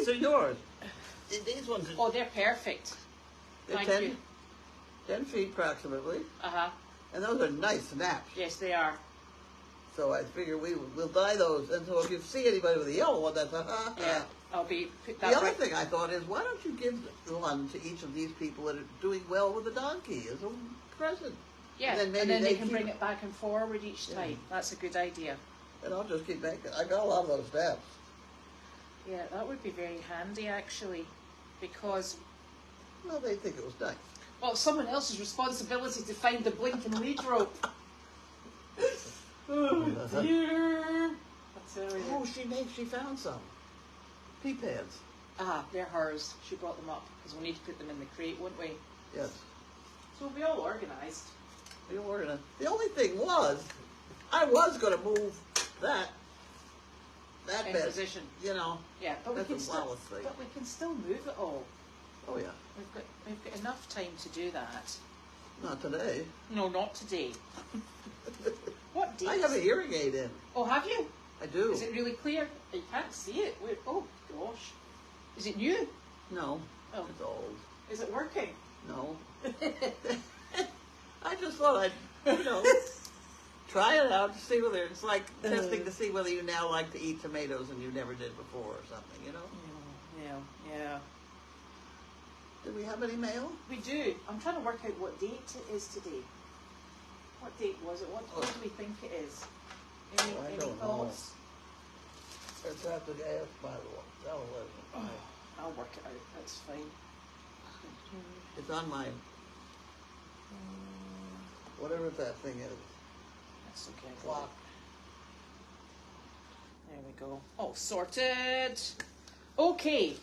these are yours. These ones are... Oh, they're perfect. They're Thank 10, you. 10 feet approximately. Uh-huh. And those are nice snaps. Yes, they are. So I figure we'll buy those. And so if you see anybody with a yellow one, that's Yeah, I'll be... Put that The other right. thing I thought is, why don't you give one to each of these people that are doing well with the donkey as a present? Yeah, and then, they can bring it back and forward each time. Yeah. That's a good idea. And I'll just keep making. I got a lot of those snaps. Yeah, that would be very handy, actually, because... Well, they think it was nice. Well, it's someone else's responsibility to find the blinking lead rope. Oh, dear. Oh, she found some. Pea pads. Ah, they're hers. She brought them up, because we'll need to put them in the crate, won't we? Yes. So we'll be all organised. The only thing was, I was going to move that In bed. position. You know. Yeah, but That's we a can still, wallow's thing. but we can still move it all. Oh yeah. We've got enough time to do that. Not today. No, not today. What date? I have a hearing aid in. Oh, have you? I do. Is it really clear? You can't see it. Wait, oh gosh. Is it new? No. Oh. It's old. Is it working? No. I just thought I'd, try it out to see whether it's like testing to see whether you now like to eat tomatoes and you never did before or something, Yeah. Do we have any mail? We do. I'm trying to work out what date it is today. What date was it? What do we think it is? Any don't know. thoughts? Let's have to ask my television. I'll work it out. That's fine. It's on my, whatever that thing is, That's okay. clock. There we go. Oh, sorted. Okay.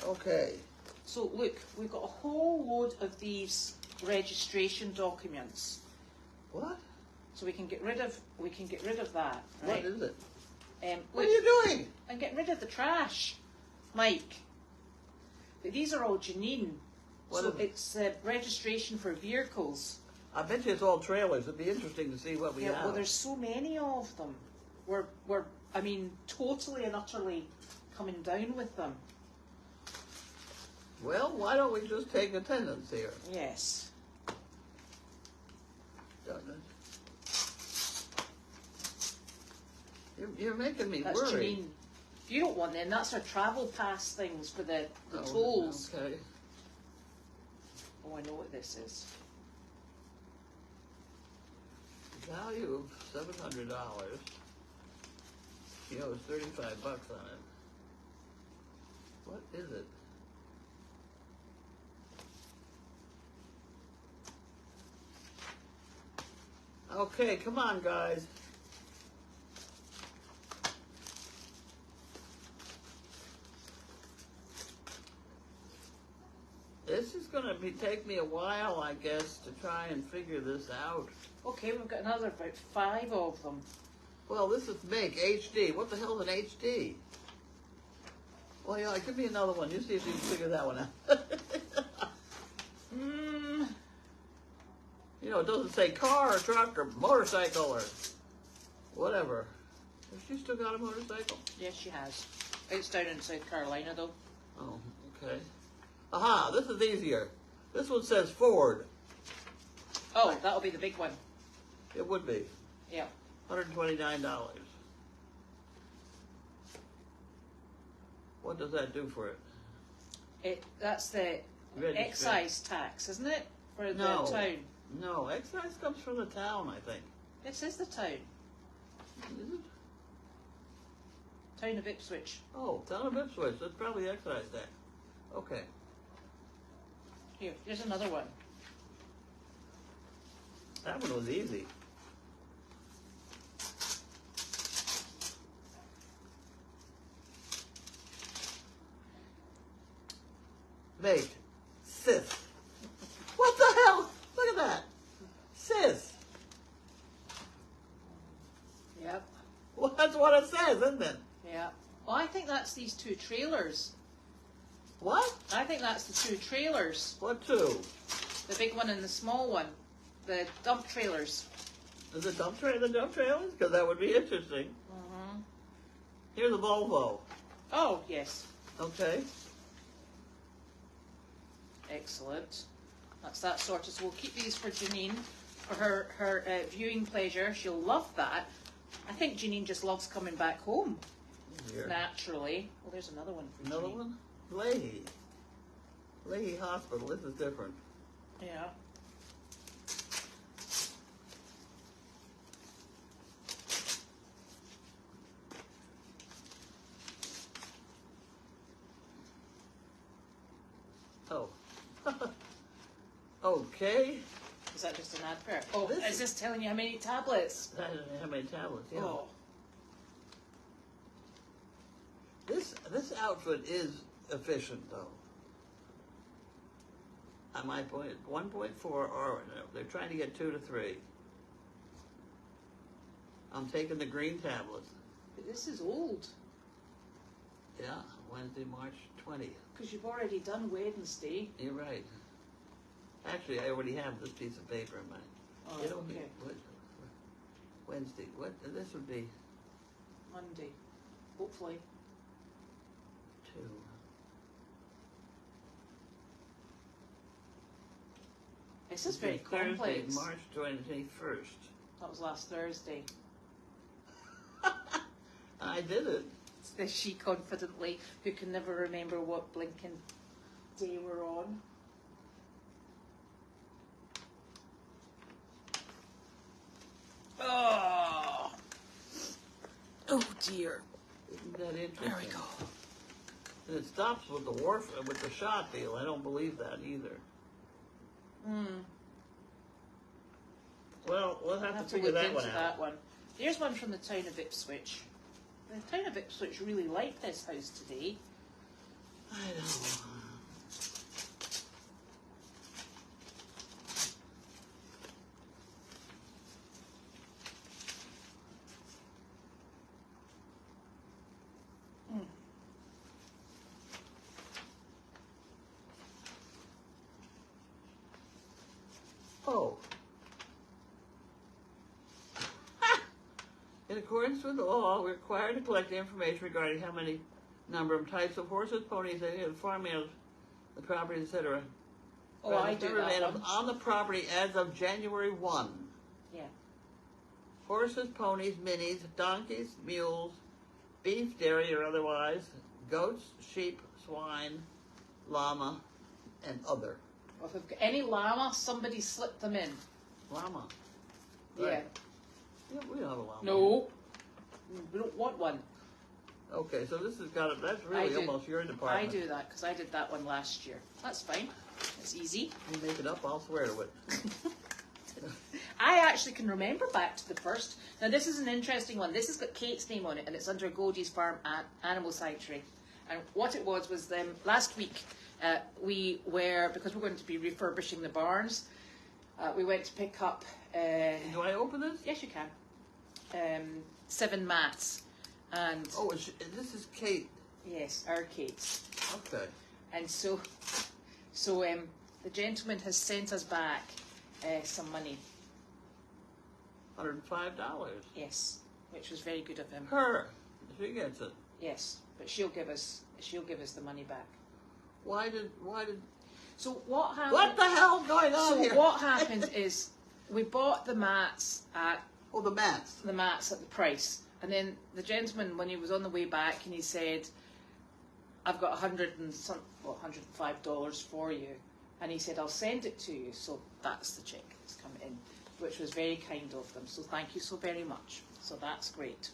Okay. So look, we've got a whole load of these registration documents. What? So we can get rid of that. Right? What is it? Look, What are you doing? I'm getting rid of the trash, Mike. But these are all Janine. What So is it? it's registration for vehicles. I bet you it's all trailers. It'd be interesting to see what we have. Well, there's so many of them. We're totally and utterly coming down with them. Well, why don't we just take attendance here? Yes. You're making me That's worried. Janine. If you don't want them, that's our travel pass things for the Oh, tolls. Okay. Oh, I know what this is. Value of $700. She owes $35 on it. What is it? Okay, come on, guys. This is going to take me a while, I guess, to try and figure this out. Okay, we've got another about 5 of them. Well, this is make HD. What the hell is an HD? Well, yeah, give me another one. You see if you can figure that one out. It doesn't say car or truck or motorcycle or whatever. Has she still got a motorcycle? Yes, she has. It's down in South Carolina, though. Oh, okay. Aha, this is easier. This one says Ford. Oh, that'll be the big one. It would be. Yeah. $129. What does that do for it? That's the Register. excise tax, isn't it? For the No. town. No, excise comes from the town, I think. This is the town. Is it? Town of Ipswich. Oh, town of Ipswich. That's probably excise tax. Okay. Here, here's another one. That one was easy. Make. Sis. What the hell? Look at that. Sis. Yep. Well, that's what it says, isn't it? Yeah. Well, I think that's these 2 trailers. What? I think that's the 2 trailers. What two? The big one and the small one. The dump trailers. Is it the dump trailers? Because that would be interesting. Mm-hmm. Here's a Volvo. Oh, yes. Okay. Excellent. That's that sorted. So we'll keep these for Janine for her viewing pleasure. She'll love that. I think Janine just loves coming back home. Here. Naturally. Well, there's another one for Another Janine. one? Leahy. Leahy Hospital. This is different. Yeah. Oh. Okay. Is that just an advert? Oh, This is this telling you how many tablets? I don't know how many tablets, yeah. Oh. This outfit is efficient, though. At my point, 1.4, or no, they're trying to get 2 to 3. I'm taking the green tablets. But this is old. Yeah, Wednesday, March 20th. Because you've already done Wednesday. You're right. Actually, I already have this piece of paper in mine. Oh, It'll be okay. Wednesday. What? This would be Monday. Hopefully. 2. This is very Thursday, complex. March 21st. That was last Thursday. I did it. Says she confidently, who can never remember what blinking day we're on. Oh, oh dear. Isn't that interesting? There we go. And it stops with the shot deal. I don't believe that either. Well, we'll have to figure look that one into out. that one. Here's one from the town of Ipswich. The town of Ipswich really liked this house today. I know. Oh. In accordance with the law, we're required to collect information regarding how many number of types of horses, ponies, and farm animals, the property, etc. Oh, I do that one. On the property as of January 1. Yeah. Horses, ponies, minis, donkeys, mules, beef, dairy or otherwise, goats, sheep, swine, llama, and other. Well, if we've got any llama, somebody slipped them in. Llama. Yeah. Right. Yeah, we don't have a llama. No. We don't want one. Okay, so this has got it. That's really almost your I department. do that because I did that one last year. That's fine. It's easy. You make it up, I'll swear to it. I actually can remember back to the first. Now this is an interesting one. This has got Kate's name on it, and it's under Goldy's Farm Animal Sanctuary. And what it was last week we were, because we're going to be refurbishing the barns, we went to pick up. Do I open this? Yes, you can. 7 mats, and Oh, this is Kate. yes, our Kate's. Okay. And so the gentleman has sent us back some money. $105. Yes, which was very good of him. Her. She gets it. Yes, but she'll give us the money back. Why did? So what happened? What the hell's going on So here? what happened is we bought the mats at Oh, the mats. the price, and then the gentleman, when he was on the way back, and he said, "I've got $105 for you," and he said, "I'll send it to you." So that's the check that's come in, which was very kind of them. So thank you so very much. So that's great,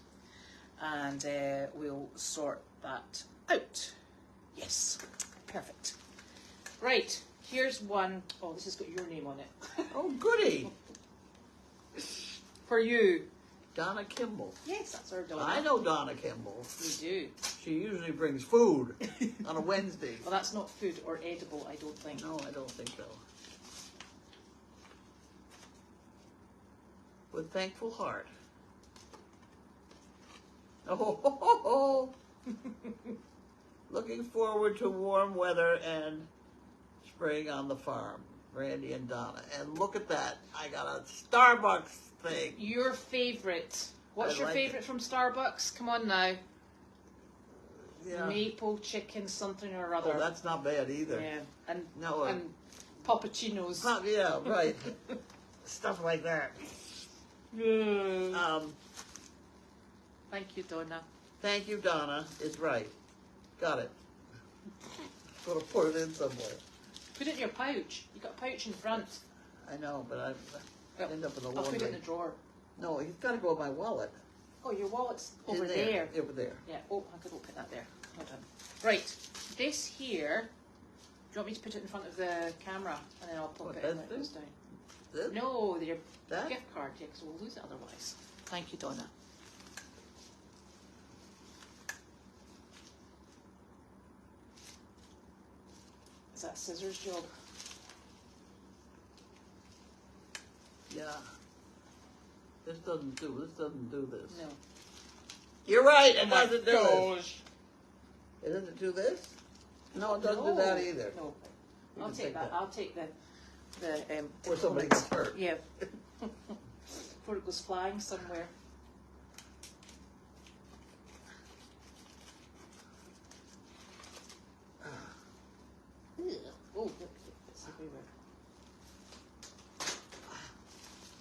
and we'll sort that out. Yes, perfect. Right, here's one. Oh, this has got your name on it. Oh, goody. For you. Donna Kimball. Yes, that's our daughter. I know Donna Kimball. We do. She usually brings food on a Wednesday. Well, that's not food or edible, I don't think. No, I don't think so. With thankful heart. Oh, ho, ho, ho. Looking forward to warm weather and spring on the farm. Randy and Donna. And look at that. I got a Starbucks thing. Your favorite. What's I your like favorite from Starbucks? Come on now. maple chicken something or other. Oh, that's not bad either. Yeah, and No, and puppuccinos. yeah, right. Stuff like that. Thank you, Donna. Thank you, Donna. Is right. Got it. Gotta put it in somewhere. Put it in your pouch. You got a pouch in front. I know, but I end up in the I'll laundry. put it in the drawer. No, you've got to go in my wallet. Oh, your wallet's over In there. Over there. Yeah. Oh, I could open that there. Hold on. Right. This here. Do you want me to put it in front of the camera and then I'll pop What, it in that when it goes thing? down? This? No, your That? gift card. Yeah, because we'll lose it otherwise. Thank you, Donna. Is that scissors job? Yeah. This doesn't do this. No. You're right, Oh it my doesn't do this. gosh. It doesn't do this? No, it doesn't do that either. No. You I'll can take that. I'll take the Or somebody gets hurt. yeah. Before it goes flying somewhere. Oh, look, it's everywhere.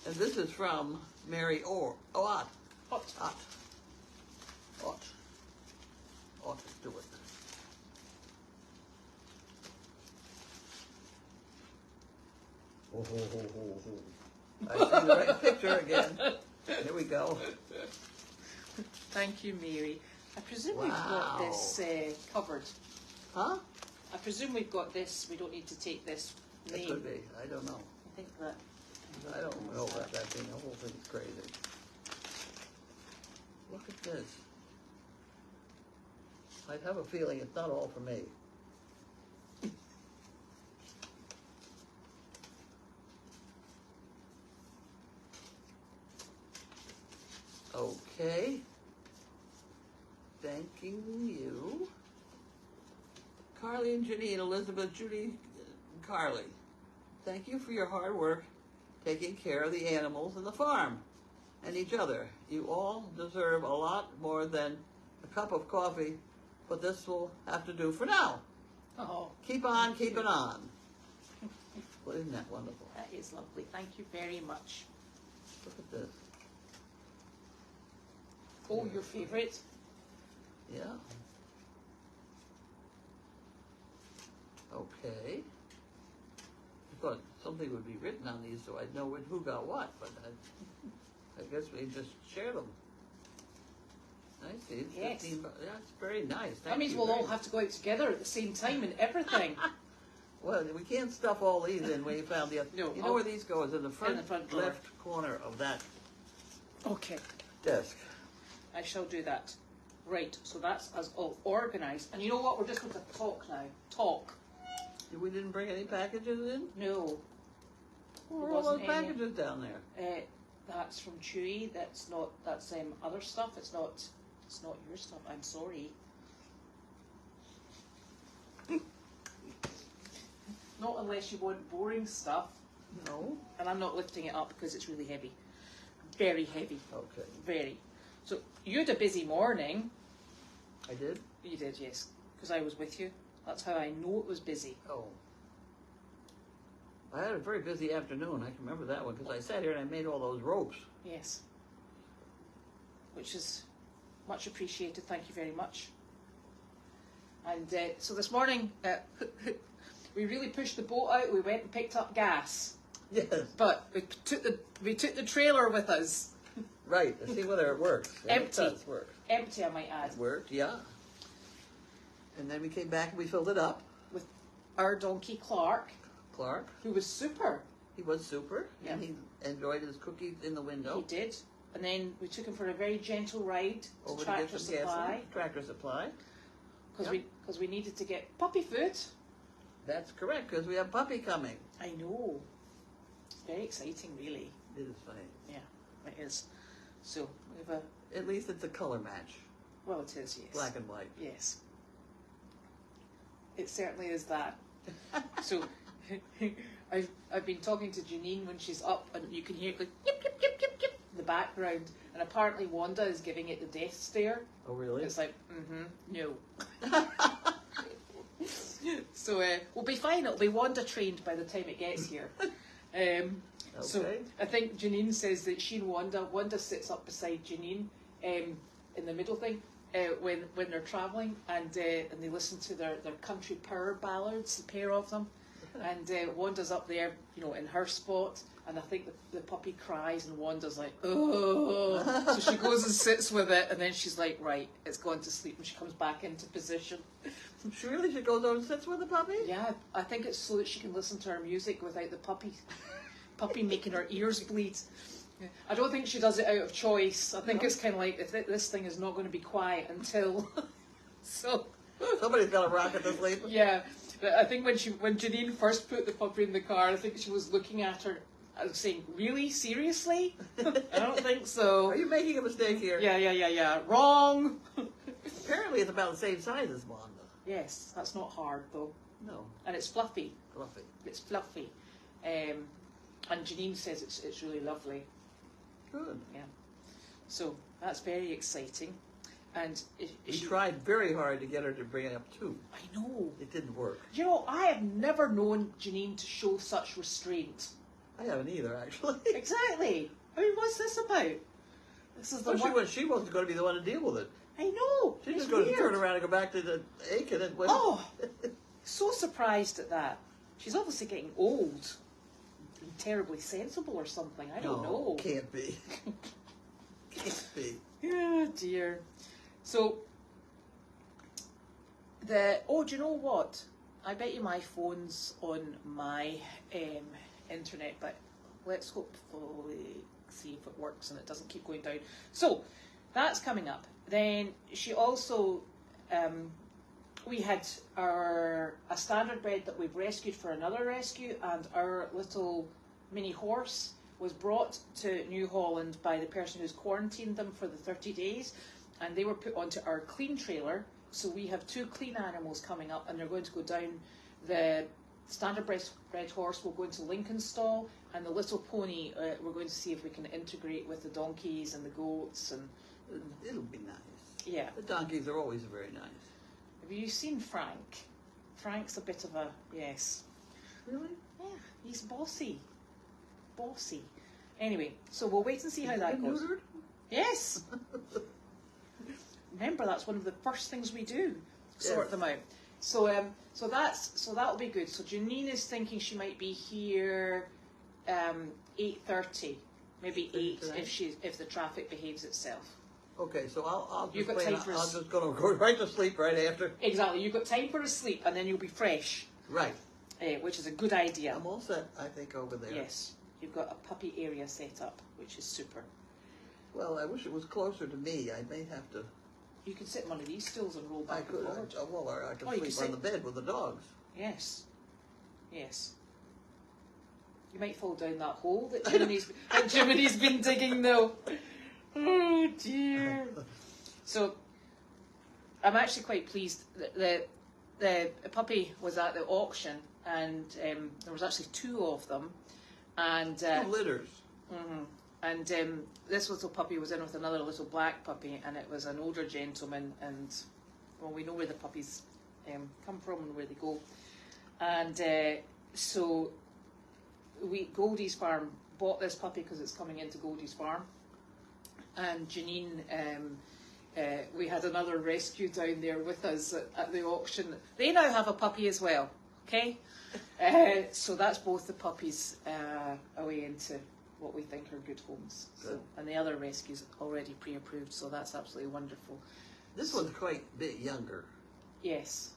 And this is from Mary Ott. Hot. Ought to do it. Oh, ho, ho, ho, ho. I see the right picture again. Here we go. Thank you, Mary. I presume we've got this covered. Huh? I presume we've got this. We don't need to take this It name. could be. I don't know. I think that. I don't know about that thing. The whole thing's crazy. Look at this. I have a feeling it's not all for me. Okay. Thanking you. Carlene, Janine, Elizabeth, Judy, Carly. Thank you for your hard work taking care of the animals and the farm and each other. You all deserve a lot more than a cup of coffee, but this will have to do for now. Oh, Keep on keeping on. Well, isn't that wonderful? that is lovely. Thank you very much. Look at this. Oh, your favourite? Yeah. Okay. I thought something would be written on these so I'd know who got what, but I guess we just share them. I see. It's Yes. 15 yeah, it's very nice. That means we'll all have to go out together at the same time and everything. Well, we can't stuff all these in where you found the other. No, you know where these go? Is in the front drawer. left corner of that Okay. desk. I shall do that. Right, so that's us all organised. And you know what? We're just going to talk now. Talk. We didn't bring any packages in? No. Where There are all those wasn't any. packages down there? That's from Chewy. That's not. That's other stuff. It's not your stuff. I'm sorry. Not unless you want boring stuff. No. And I'm not lifting it up because it's really heavy. Very heavy. Okay. Very. So you had a busy morning. I did? You did, yes. Because I was with you. That's how I know it was busy. Oh. I had a very busy afternoon. I can remember that one because I sat here and I made all those ropes. Yes. Which is much appreciated. Thank you very much. And so this morning, we really pushed the boat out. We went and picked up gas. Yes. But we took the trailer with us. Right. To see whether it works. And Empty. It does work. Empty, I might add. It worked, yeah. And then we came back and we filled it up. With our donkey Clark, Clark, who was super. he was super. Yeah. And he enjoyed his cookies in the window. He did. And then we took him for a very gentle ride Over to to get Tractor some gas. Supply. Tractor Supply. Because Yep. we needed to get puppy food. That's correct, because we have puppy coming. I know. It's very exciting, really. It is funny. Yeah, it is. So we have At least it's a color match. well, it is, yes. Black and white. Yes. It certainly is that. So I've been talking to Janine when she's up, and you can hear it like yip yip yip yip yip in the background, and apparently Wanda is giving it the death stare. Oh, really? It's like, no. So we'll be fine. It'll be Wanda trained by the time it gets here. So I think Janine says that she and Wanda sits up beside Janine in the middle thing when they're travelling, and they listen to their country power ballads, the pair of them. And Wanda's up there, you know, in her spot, and I think the puppy cries, and Wanda's like, oh. So she goes and sits with it, and then she's like, right, it's gone to sleep, and she comes back into position. She really? She goes over and sits with the puppy? Yeah, I think it's so that she can listen to her music without the puppy making her ears bleed. Yeah. I don't think she does it out of choice. I think it's kind of like, this thing is not going to be quiet until... So... Somebody's got to rock it to sleep. Yeah. But I think when Janine first put the puppy in the car, I think she was looking at her saying, really? Seriously? I don't think so. Are you making a mistake here? Yeah. Wrong. Apparently it's about the same size as Wanda. Yes, that's not hard though. No. And it's fluffy. Fluffy. It's fluffy. And Janine says it's really lovely. Good. Yeah. So that's very exciting. And we tried very hard to get her to bring up two. I know. It didn't work. You know, I have never known Janine to show such restraint. I haven't either, actually. Exactly. I mean, what's this about? This is the one. She wasn't going to be the one to deal with it. I know. She's just going to turn around and go back to the Aiken and went. Oh, so surprised at that. She's obviously getting old and terribly sensible or something. I don't know. Can't be. Can't be. Oh dear. So do you know what? I bet you my phone's on my internet, but let's hopefully see if it works and it doesn't keep going down. So that's coming up. Then she also, we had a standard bred that we've rescued for another rescue, and our little mini horse was brought to New Holland by the person who's quarantined them for the 30 days, and they were put onto our clean trailer. So we have two clean animals coming up, and they're going to go down. The standard bred horse will go into Lincoln's stall, and the little pony, we're going to see if we can integrate with the donkeys and the goats. And It'll be nice. Yeah. The donkeys are always very nice. Have you seen Frank? Frank's a bit of a, yes. Really? Yeah, he's bossy. Bossy. Anyway, so we'll wait and see how that goes. Neutered? Yes. Remember, that's one of the first things we do. Sort them out. So that'll be good. So Janine is thinking she might be here 8:30, maybe 8 if the traffic behaves itself. Okay, so I'll You've just got time for I'm just going to go right to sleep right after. Exactly. You've got time for a sleep, and then you'll be fresh. Right. Which is a good idea. I'm all set, I think, over there. Yes. You've got a puppy area set up, which is super. Well, I wish it was closer to me. I may have to. You can sit in one of these stools and roll back I could. and forward. Or I could You sleep on the bed with the dogs. Yes. Yes. You might fall down that hole that Jiminy's been digging, though. Oh dear. So, I'm actually quite pleased that the puppy was at the auction, and there was actually 2 of them, and 2 litters. Mm-hmm. And this little puppy was in with another little black puppy, and it was an older gentleman, and well, we know where the puppies come from and where they go. And so Goldy's farm bought this puppy because it's coming into Goldy's farm. And Janine, we had another rescue down there with us at the auction. They now have a puppy as well, okay? So that's both the puppies away into what we think are good homes. Good. So, and the other rescue's already pre-approved, so that's absolutely wonderful. This one's quite a bit younger Yes.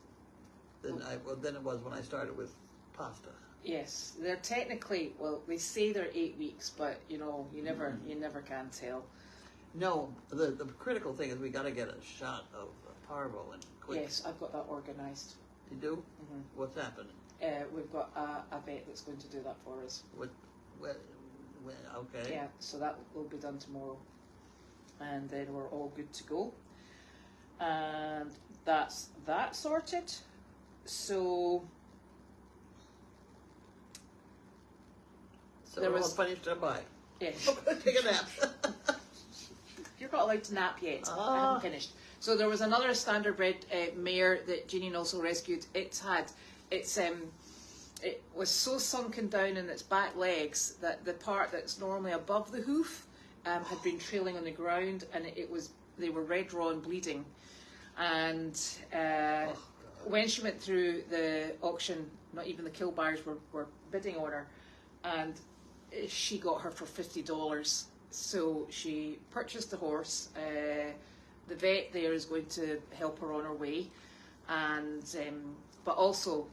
than it was when I started with Pasta. Yes, they're technically, well, they say they're 8 weeks, but you know, you never can tell. No, the critical thing is we got to get a shot of Parvo and quick. Yes, I've got that organised. You do? Mm-hmm. What's happening? We've got a vet that's going to do that for us. Okay. Yeah, so that will be done tomorrow, and then we're all good to go. And that's that sorted. So we're all finished up by. Yes. I'm going to take a nap. You're not allowed to nap yet. I Ah. haven't finished. So there was another standardbred mare that Janine also rescued. It was so sunken down in its back legs that the part that's normally above the hoof had been trailing on the ground, and they were red raw and bleeding. And when she went through the auction, not even the kill buyers were bidding on her, and she got her for $50. So she purchased the horse. The vet there is going to help her on her way, and but also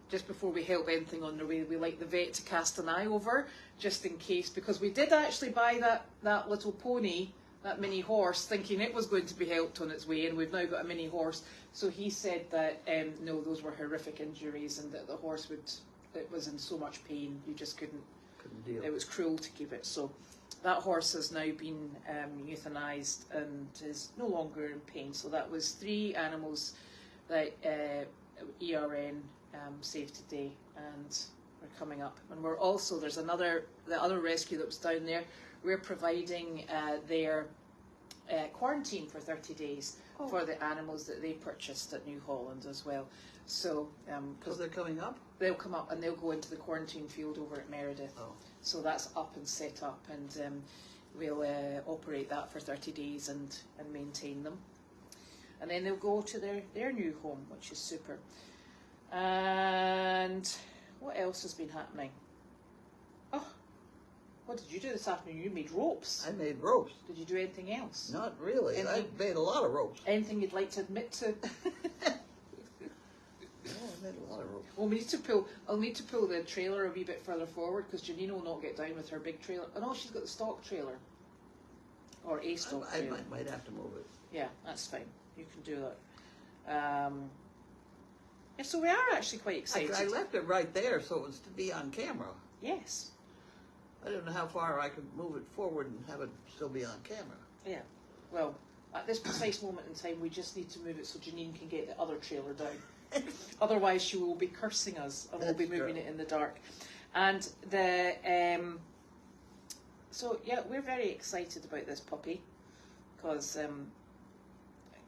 just before we help anything on their way, we like the vet to cast an eye over just in case, because we did actually buy that little pony, that mini horse, thinking it was going to be helped on its way, and we've now got a mini horse. So he said that no, those were horrific injuries, and that the horse it was in so much pain you just couldn't deal. It was cruel to keep it. So that horse has now been euthanized and is no longer in pain. So that was 3 animals that ERN saved today, and we're coming up. And we're also, the other rescue that was down there, we're providing their quarantine for 30 days for the animals that they purchased at New Holland as well. So, because they're coming up? They'll come up and they'll go into the quarantine field over at Meredith. Oh. So that's up and set up, and we'll operate that for 30 days and maintain them. And then they'll go to their new home, which is super. And what else has been happening? Oh, what did you do this afternoon? You made ropes. I made ropes. Did you do anything else? Not really. I made a lot of ropes. Anything you'd like to admit to? Yeah, I made a lot of ropes. Well, I'll need to pull the trailer a wee bit further forward, because Janine will not get down with her big trailer. Oh no, she's got the stock trailer. Or a stock trailer. I might have to move it. Yeah, that's fine. You can do that. Yeah, so we are actually quite excited. I left it right there so it was to be on camera. Yes. I don't know how far I could move it forward and have it still be on camera. Yeah. Well, at this precise moment in time, we just need to move it so Janine can get the other trailer down. Otherwise, she will be cursing us, and we'll be moving it in the dark. And so yeah, we're very excited about this puppy, because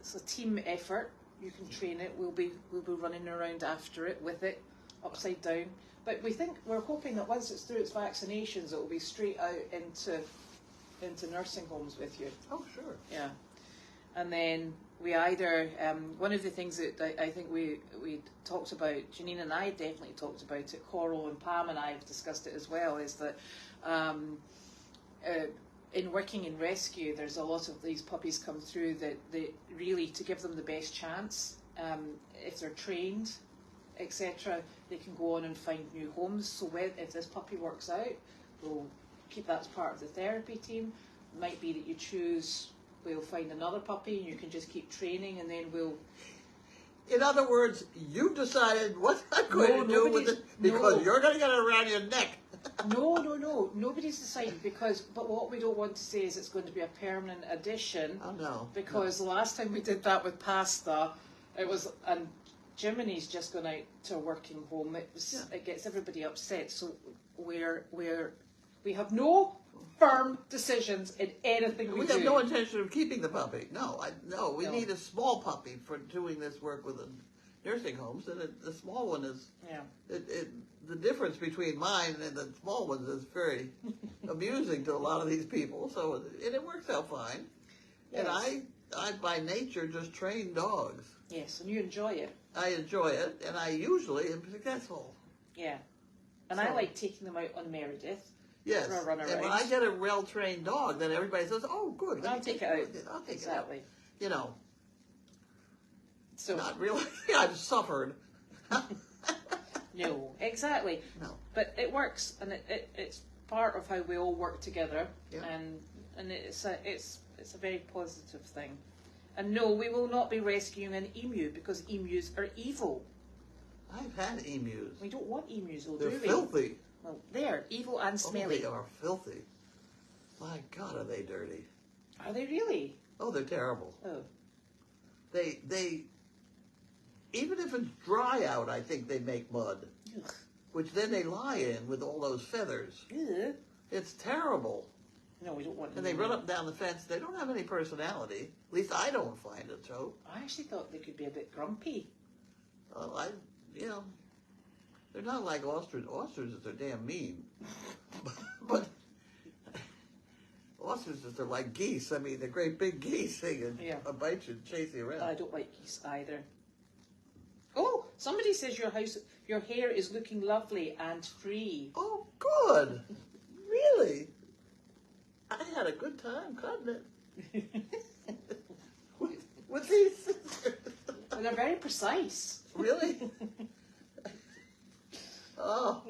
it's a team effort. You can train it. We'll be running around after it with it, upside down. But we're hoping that once it's through its vaccinations, it will be straight out into nursing homes with you. Oh, sure. Yeah. And then we either, one of the things that I think we talked about, Janine and I definitely talked about it, Coral and Pam and I have discussed it as well, is that in working in rescue, there's a lot of these puppies come through that really, to give them the best chance, if they're trained, etc., they can go on and find new homes. So if this puppy works out, we'll keep that as part of the therapy team. It might be that you choose, we'll find another puppy and you can just keep training, and then we'll... In other words, you've decided what I'm going to do with it because you're going to get it around your neck. No. Nobody's decided, but what we don't want to say is it's going to be a permanent addition. Oh, no. Because the last time we did that with Pasta, it was... and Jiminy's just gone out to a working home. It gets everybody upset. So we have no firm decisions in anything we do. We have no intention of keeping the puppy. No, we need a small puppy for doing this work with the nursing homes, and the small one is. Yeah. The difference between mine and the small ones is very amusing to a lot of these people. So it works out fine. Yes. And I by nature just train dogs. Yes, and you enjoy it. I enjoy it, and I usually am successful. Yeah. And I like taking them out on Meredith. Yes. For a run around. And when I get a well-trained dog, then everybody says, oh, good. I'll take it out. I'll take it out. Exactly. You know. So. Not really. I've suffered. No, exactly. No. But it works, and it's part of how we all work together. Yeah. And it's a very positive thing. And no, we will not be rescuing an emu, because emus are evil. I've had emus. We don't want emus, though, They're do we? filthy. Well, they're evil and smelly. Oh, they are filthy. My God, are they dirty? Are they really? Oh, they're terrible. Oh. They even if it's dry out, I think they make mud. Ugh. Which then they lie in with all those feathers. Ugh. It's terrible. No, we don't want And they run up and down the fence. They don't have any personality. At least I don't find it so. I actually thought they could be a bit grumpy. Well, they're not like ostriches. Ostriches are damn mean. but ostriches are like geese. I mean, they're great big geese. They can bite you and chase you around. I don't like geese either. Oh, somebody says your hair is looking lovely and free. Oh, good. Really? I had a good time cutting it. with these scissors. And they're very precise. Really? Oh.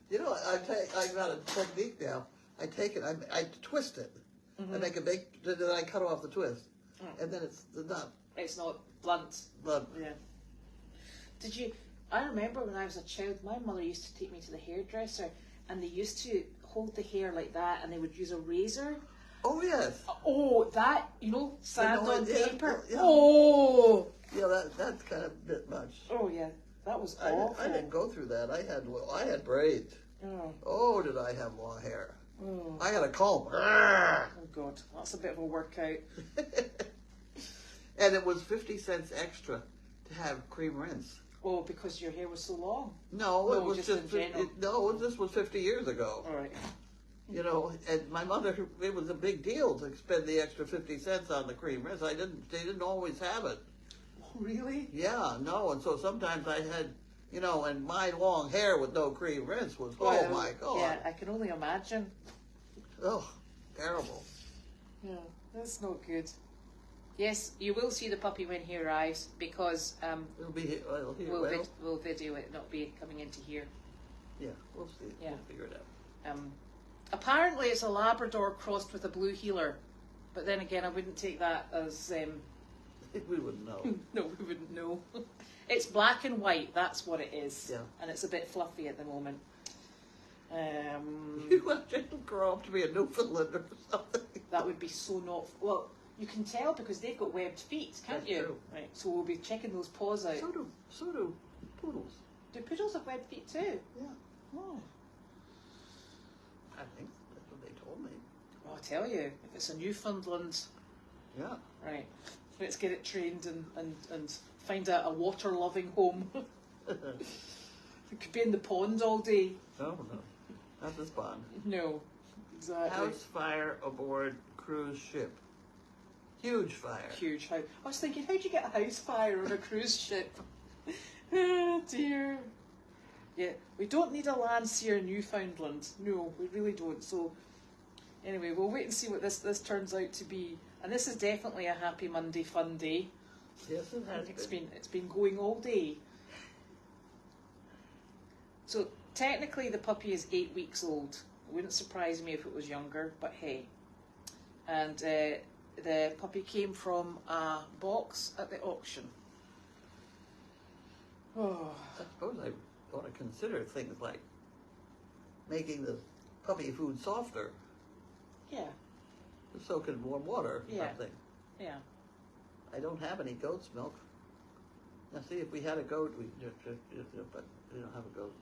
You know, I got a technique now. I take it, I twist it. I make a big, then I cut off the twist. And then it's done. It's not blunt. But Yeah. I remember when I was a child, my mother used to take me to the hairdresser and they used to hold the hair like that and they would use a razor. Oh, yes. Oh, that, sand on paper. Yeah. Oh! Yeah, that's kind of a bit much. Oh, yeah. That was awful. I didn't go through that. I had braids. Oh. Oh, did I have long hair. Oh. I had a comb. Oh, God. That's a bit of a workout. And it was 50 cents extra to have cream rinse. Oh, because your hair was so long? No, it was just just in general? this was 50 years ago. All right. And my mother, it was a big deal to spend the extra 50 cents on the cream rinse. They didn't always have it. Oh, really? Yeah, no, and so sometimes I had, and my long hair with no cream rinse was, oh my God. Yeah, I can only imagine. Oh, terrible. Yeah, that's not good. Yes, you will see the puppy when he arrives because It'll be here. we'll video it, not be coming into here. Yeah, we'll see. Yeah. We'll figure it out. Apparently it's a Labrador crossed with a blue heeler, but then again I wouldn't take that as We wouldn't know. no, we wouldn't know. It's black and white, that's what it is. Yeah. And it's a bit fluffy at the moment. You want to grow up to be a Newfoundland or something. That would be so not... Well, you can tell because they've got webbed feet, can't That's you? true. Right, so we'll be checking those paws out. So do poodles. Do poodles have webbed feet too? Yeah, Oh. I think that's what they told me. Well, I'll tell you, if it's a Newfoundland, Yeah. right, let's get it trained and find a water-loving home. It could be in the pond all day. No, not this bond. No, exactly. House fire aboard cruise ship. Huge fire. Huge house. I was thinking, how'd you get a house fire on a cruise ship? Oh dear. Yeah, we don't need a Landseer in Newfoundland. No, we really don't. So, anyway, we'll wait and see what this turns out to be. And this is definitely a happy Monday fun day. Yes, it has It's been going all day. So technically, the puppy is 8 weeks old. It wouldn't surprise me if it was younger, but hey. And the puppy came from a box at the auction. Oh. I suppose I ought to consider things like making the puppy food softer. Yeah. Soak it in warm water or something. Yeah. I don't have any goat's milk. Now, see, if we had a goat, but we don't have a goat.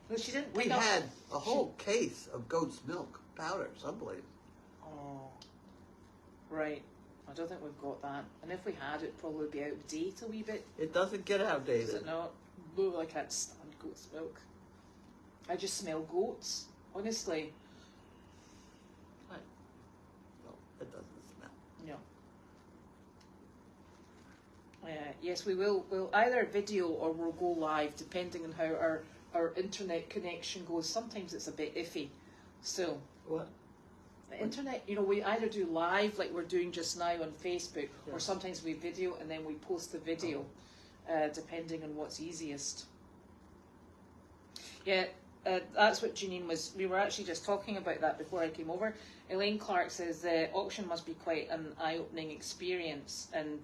Well, she didn't. We had a whole case of goat's milk powder someplace. Oh. Right. I don't think we've got that. And if we had, it'd probably be out of date a wee bit. It doesn't get Is outdated. it not? Oh, I can't stand goat's milk. I just smell goats, honestly. Well, it doesn't smell. No. Yes, we will. We'll either video or we'll go live, depending on how our internet connection goes. Sometimes it's a bit iffy. So What? the internet, we either do live like we're doing just now on Facebook, Yeah. or sometimes we video and then we post the video, depending on what's easiest. Yeah, that's what Janine was. We were actually just talking about that before I came over. Elaine Clark says the auction must be quite an eye-opening experience, and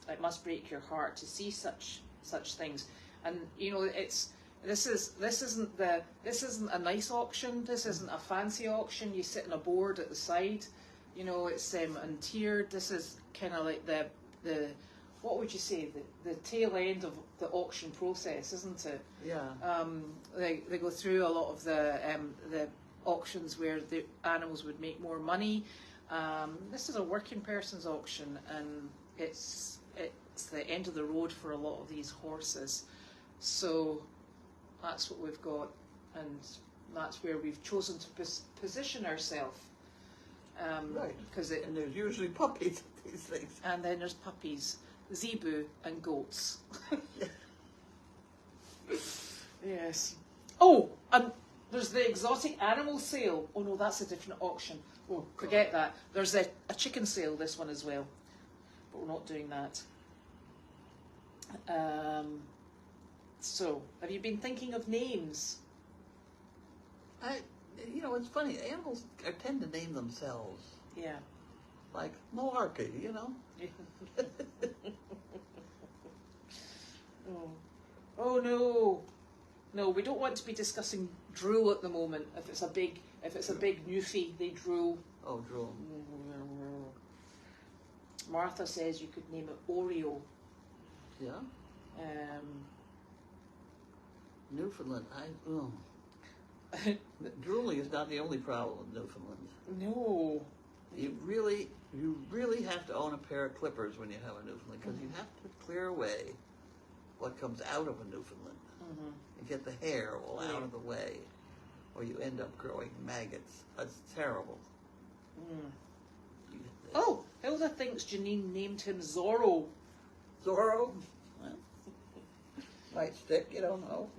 it must break your heart to see such things. And this isn't a nice auction. This isn't a fancy auction. You sit on a board at the side. It's and tiered. This is kind of like the what would you say, the tail end of the auction process, isn't it? Yeah. They go through a lot of the auctions where the animals would make more money. This is a working person's auction, and it's the end of the road for a lot of these horses. So that's what we've got, and that's where we've chosen to position ourselves. Right. And there's usually puppies at these things. And then there's puppies, zebu, and goats. Yes. Oh, and there's the exotic animal sale. Oh no, that's a different auction. Oh, forget that. There's a chicken sale, this one as well. But we're not doing that. So, have you been thinking of names? It's funny. Animals tend to name themselves. Yeah. Like malarkey, Oh no. No, we don't want to be discussing drool at the moment. If it's a big newfie, they drool. Oh, drool. Martha says you could name it Oreo. Yeah. Newfoundland. Drooling is not the only problem with Newfoundland. No. You really have to own a pair of clippers when you have a Newfoundland, because you have to clear away what comes out of a Newfoundland and get the hair all out of the way, or you end up growing maggots. That's terrible. Oh, Hilda thinks Janine named him Zorro. Zorro? Well, might stick, you don't know.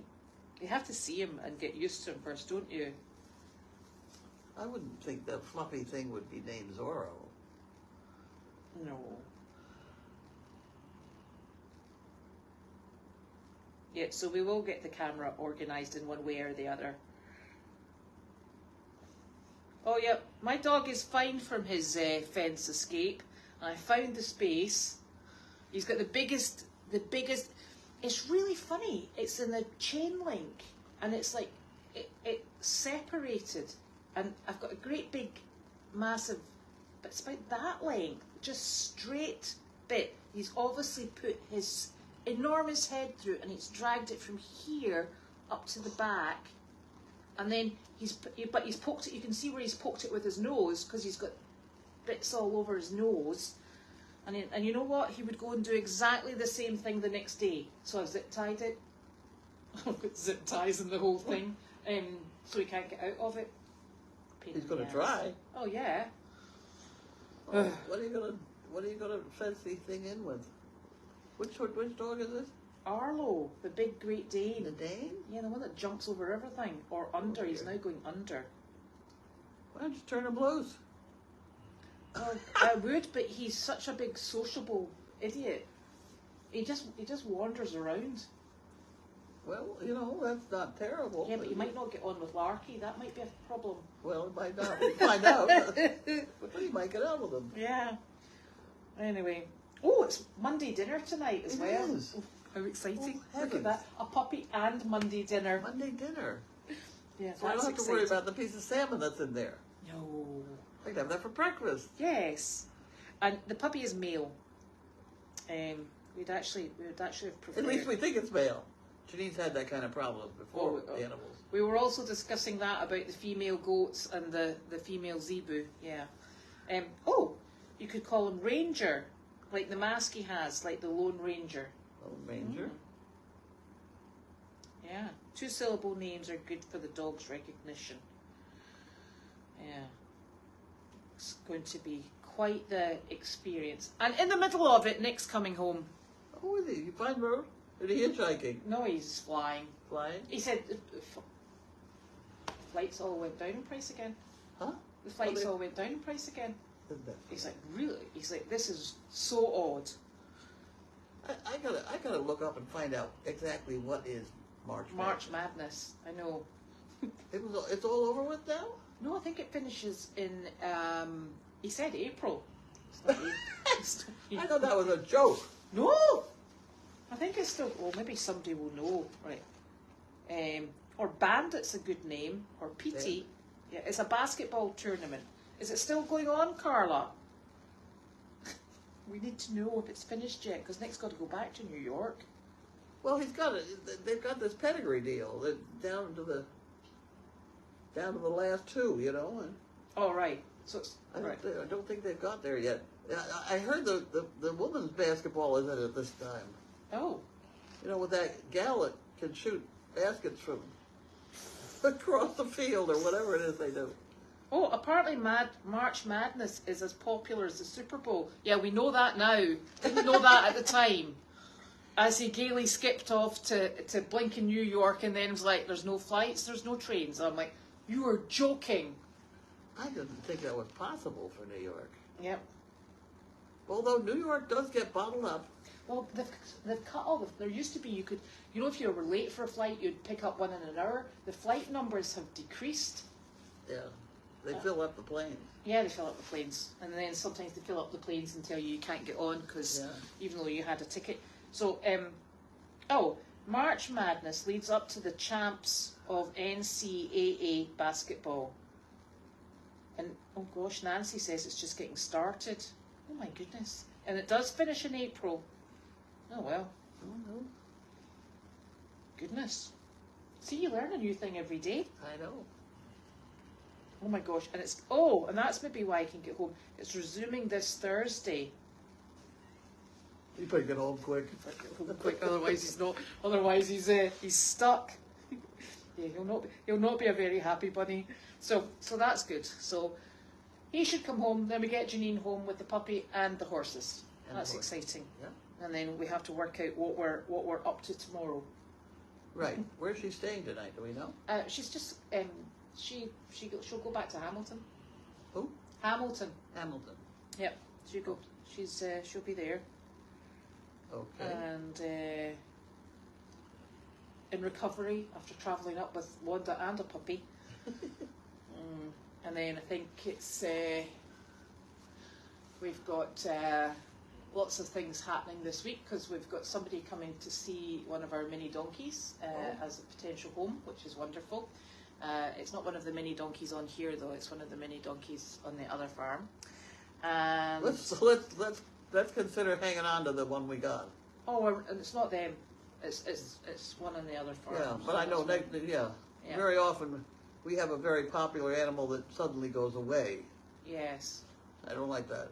You have to see him and get used to him first, don't you? I wouldn't think the fluffy thing would be named Zorro. No. Yeah, so we will get the camera organised in one way or the other. Oh yeah, my dog is fine from his fence escape. I found the space. He's got the biggest, it's really funny. It's in a chain link, and it's like, it separated, and I've got a great big, massive, but it's about that length, just straight bit. He's obviously put his enormous head through, and it's dragged it from here up to the back, and then he's poked it. You can see where he's poked it with his nose, because he's got bits all over his nose. And you know what? He would go and do exactly the same thing the next day. So I've zip tied it. I've got zip ties in the whole thing, so he can't get out of it. He's going to try. Oh yeah. Oh, what are you gonna fence the thing in with? Which dog is this? Arlo, the big Great Dane. The Dane? Yeah, the one that jumps over everything. Or under. He's now going under. Why don't you turn him loose? Well, I would, but he's such a big sociable idiot. He just wanders around. Well, that's not terrible. Yeah, but he might not get on with Larky. That might be a problem. Well, it might not. We'll find out. But he might get out with him. Yeah. Anyway. Oh, it's Monday dinner tonight as well. It is. Oh, how exciting. Oh, look at that. A puppy and Monday dinner. Monday dinner. Yeah, so I don't have to worry about the piece of salmon that's in there. No. I can have that for breakfast. Yes. And the puppy is male. We'd actually have preferred. At least we think it's male. Janine's had that kind of problem before with animals. We were also discussing that about the female goats and the female zebu. Yeah. You could call him Ranger, like the mask he has, like the Lone Ranger. Lone Ranger. Yeah. 2-syllable names are good for the dog's recognition. Yeah. It's going to be quite the experience. And in the middle of it, Nick's coming home. Oh, is he? You find road? Is he hitchhiking? No, he's flying. Flying? He said flights all went down in price again. Huh? The flights all went down in price again. Isn't that He's like, really? He's like, this is so odd. I gotta look up and find out exactly what is March Madness. I know. It's all over with now? No, I think it finishes in, he said April. It's not April. I thought that was a joke. No! I think it's still, well, maybe somebody will know. Right. Or Bandit's a good name. Or PT. Yeah, it's a basketball tournament. Is it still going on, Carla? We need to know if it's finished yet, because Nick's got to go back to New York. Well, he's got it. They've got this pedigree deal down to the down to the last two, you know. And Oh, right. So it's, I right. don't think they've got there yet. I heard the women's basketball is in it this time. Oh, You know, with that gal that can shoot baskets from across the field or whatever it is they do. oh, apparently March Madness is as popular as the Super Bowl. Yeah, we know that now. Didn't know that at the time. As he gaily skipped off to blinking New York and then was like, there's no flights, there's no trains. I'm like, you are joking. I didn't think that was possible for New York. Yep. Although New York does get bottled up. Well, they've cut all the... There used to be, you could... You know, if you were late for a flight, you'd pick up one in an hour. The flight numbers have decreased. Yeah, they fill up the planes. Yeah, they fill up the planes. And then sometimes they fill up the planes and tell you can't get on because even though you had a ticket. So, March Madness leads up to the champs of NCAA basketball. And, oh gosh, Nancy says it's just getting started. Oh my goodness. And it does finish in April. Oh well. Oh no. Goodness. See, you learn a new thing every day. I know. Oh my gosh. And it's, and that's maybe why I can get home. It's resuming this Thursday. You better get home quick. Quick, otherwise he's not. Otherwise he's stuck. Yeah, he'll not be a very happy bunny. So that's good. So he should come home. Then we get Janine home with the puppy and the horses. That's exciting. Yeah. And then we have to work out what we're up to tomorrow. Right. Where's she staying tonight? Do we know? She's just she'll go back to Hamilton. Who? Hamilton. Hamilton. Yep. She'll be there. Okay. And in recovery after travelling up with Wanda and a puppy. And then I think it's we've got lots of things happening this week because we've got somebody coming to see one of our mini donkeys as a potential home, which is wonderful. It's not one of the mini donkeys on here though; it's one of the mini donkeys on the other farm. Let's consider hanging on to the one we got. Oh, and it's not them. It's one on the other farm. Yeah, but I know very often we have a very popular animal that suddenly goes away. Yes. I don't like that,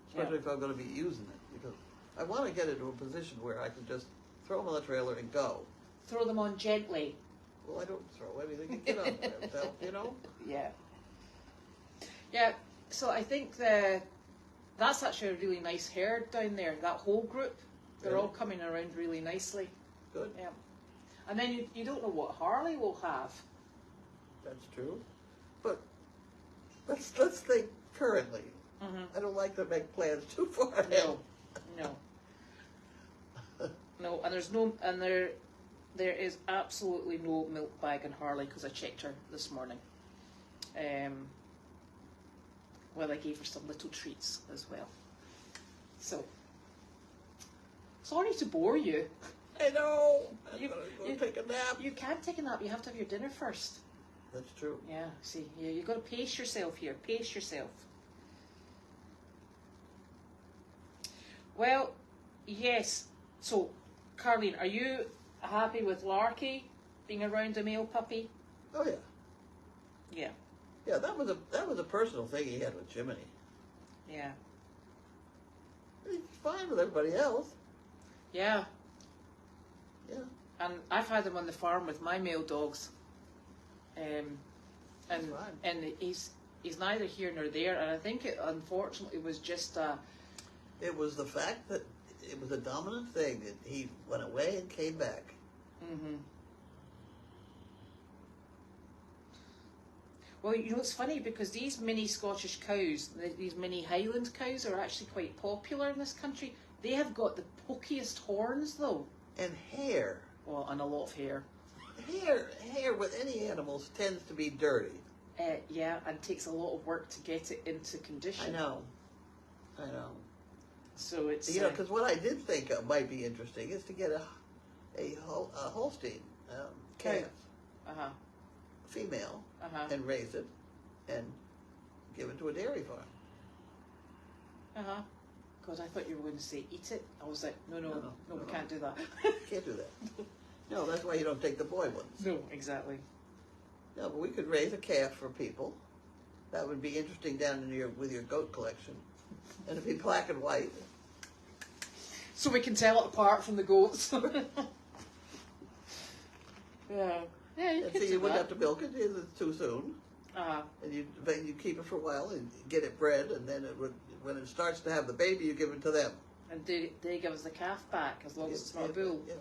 especially if I'm going to be using it, because I want to get into a position where I can just throw them on the trailer and go. Throw them on gently. Well, I don't throw anything to get on myself, you know? Yeah. Yeah, so I think that's actually a really nice herd down there, that whole group. They're all coming around really nicely. Good. Yeah. And then you don't know what Harley will have. That's true. But let's think currently. Mm-hmm. I don't like to make plans too far ahead. No, and there is absolutely no milk bag in Harley because I checked her this morning. Well, I gave her some little treats as well. So, sorry to bore you. I know. I'm going to go take a nap. You can't take a nap. You have to have your dinner first. That's true. Yeah, see, you've got to pace yourself here. Pace yourself. Well, yes. So, Carlene, are you happy with Larky being around a male puppy? Oh yeah. Yeah. Yeah, that was a personal thing he had with Jiminy. Yeah. He's fine with everybody else. Yeah. Yeah. And I've had him on the farm with my male dogs. And he's neither here nor there. And I think it unfortunately was just It was the fact that it was a dominant thing that he went away and came back. Mm-hmm. Well, you know, it's funny because these mini Scottish cows, these mini Highland cows, are actually quite popular in this country. They have got the pokiest horns, though. And hair. Well, and a lot of hair. Hair with any animals tends to be dirty. Yeah, and takes a lot of work to get it into condition. I know. So it's... because what I did think might be interesting is to get a Holstein calf. Uh-huh. Female, Uh-huh. and raise it and give it to a dairy farm. Uh-huh. God, I thought you were going to say eat it. I was like, no, we can't do that. Can't do that. No, that's why you don't take the boy ones. No, exactly. No, but we could raise a calf for people. That would be interesting down in with your goat collection. And it'd be black and white. So we can tell it apart from the goats. Yeah. Yeah, you And could so do you wouldn't that. have to milk it. It's too soon. And you keep it for a while and get it bred, and then when it starts to have the baby, you give it to them. And they give us the calf back as long as it's not a bull. Yeah.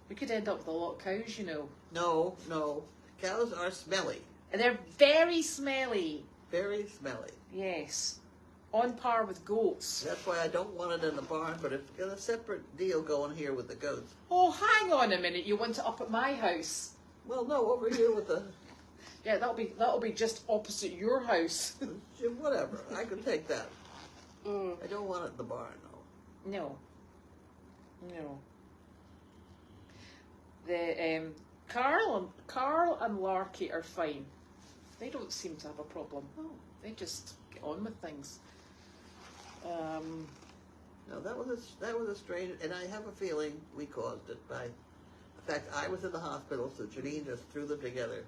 We could end up with a lot of cows, you know. No. Cows are smelly. And they're very smelly. Very smelly. Yes. On par with goats. That's why I don't want it in the barn, but it's got a separate deal going here with the goats. Oh, hang on a minute. You want it up at my house? Well, no, over here with the... Yeah, that'll be just opposite your house. Whatever. I can take that. Mm. I don't want it in the barn, though. No. The Carl and Larky are fine. They don't seem to have a problem. No. They just get on with things. No, that was a strange, and I have a feeling we caused it by the fact I was in the hospital, so Janine just threw them together.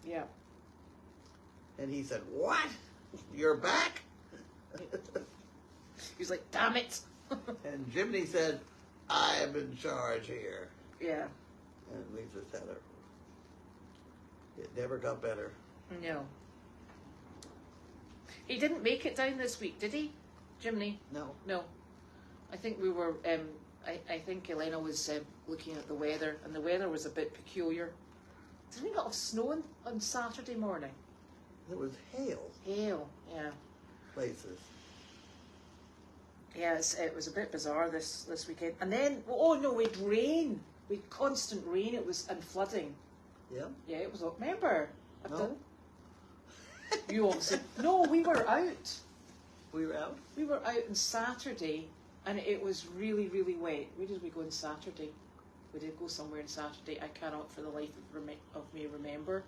Yeah. And he said, "What? You're back?" He's like, "Damn it!" And Jiminy said, "I'm in charge here." Yeah. And we just had it never got better. No. He didn't make it down this week, did he, Jiminy? No. I think we were. I think Elena was looking at the weather, and the weather was a bit peculiar. Didn't we got snow on Saturday morning? There was hail Hail, yeah. places. Yes, it was a bit bizarre this weekend. And then, oh no, we'd rain. We'd constant rain. It was, and flooding. Yeah. Yeah, it was. Remember? No. You obviously. No, we were out. We were out. We were out on Saturday, and it was really, really wet. Where did we go on Saturday? We did go somewhere on Saturday. I cannot for the life of me remember.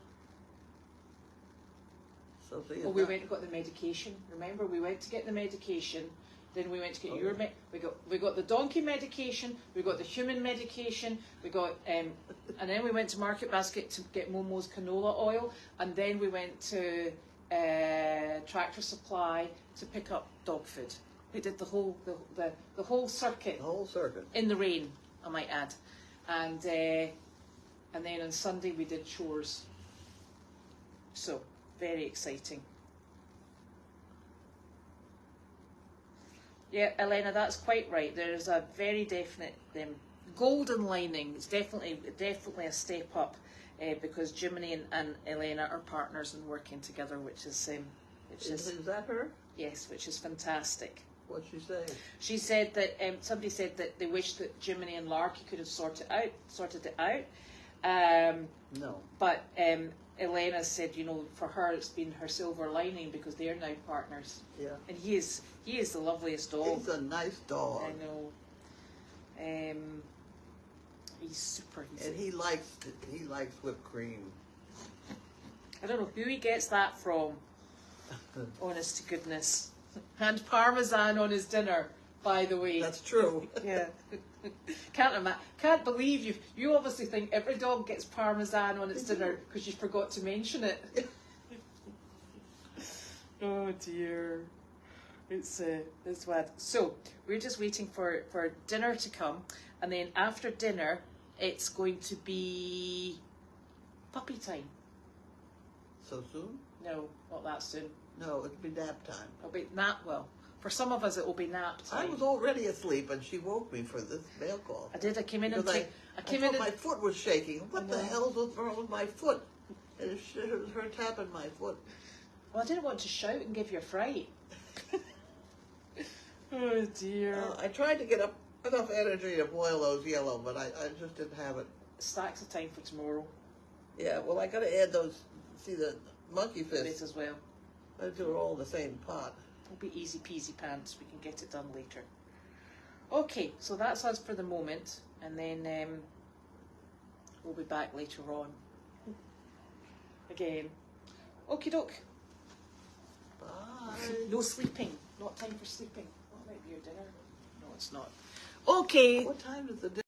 So Oh, we went and got the medication. Remember, we went to get the medication. Then we went to get your we got the donkey medication. We got the human medication. We got and then we went to Market Basket to get Momo's canola oil. And then we went to Tractor Supply to pick up dog food. We did the whole circuit. The whole circuit. In the rain, I might add. And then on Sunday we did chores. So very exciting. Yeah, Elena, that's quite right. There is a very definite golden lining. It's definitely a step up because Jiminy and Elena are partners and working together, which is Is that her? Yes, which is fantastic. What'd she say? She said that somebody said that they wish that Jiminy and Larky could have sorted it out. No. But Elena said, for her it's been her silver lining because they're now partners. Yeah. And he is the loveliest dog. He's a nice dog. I know. He's super. And he likes whipped cream. I don't know who he gets that from. Honest to goodness. And Parmesan on his dinner, by the way. That's true. Yeah. Can't believe you obviously think every dog gets Parmesan on its dinner because you forgot to mention it. Oh dear. It's bad. So we're just waiting for dinner to come, and then after dinner it's going to be puppy time. So soon? No, not that soon. No, it'll be nap time. It'll be for some of us it will be nap time. I was already asleep and she woke me for this mail call. I did. I came in and I thought my foot was shaking. What the hell's wrong with my foot? And it was her tapping my foot. Well, I didn't want to shout and give you a fright. Oh dear. I tried to get enough energy to boil those yellow, but I just didn't have it. Stacks of time for tomorrow. Yeah, well, I got to add those. See the monkey This fists. as well. I do it all in the same pot. It'll be easy peasy pants. We can get it done later. Okay, so that's us for the moment, and then we'll be back later on. Again. Okie doke. Bye. No sleeping. Not time for sleeping. What might be your dinner? No, it's not. Okay. What time is the dinner?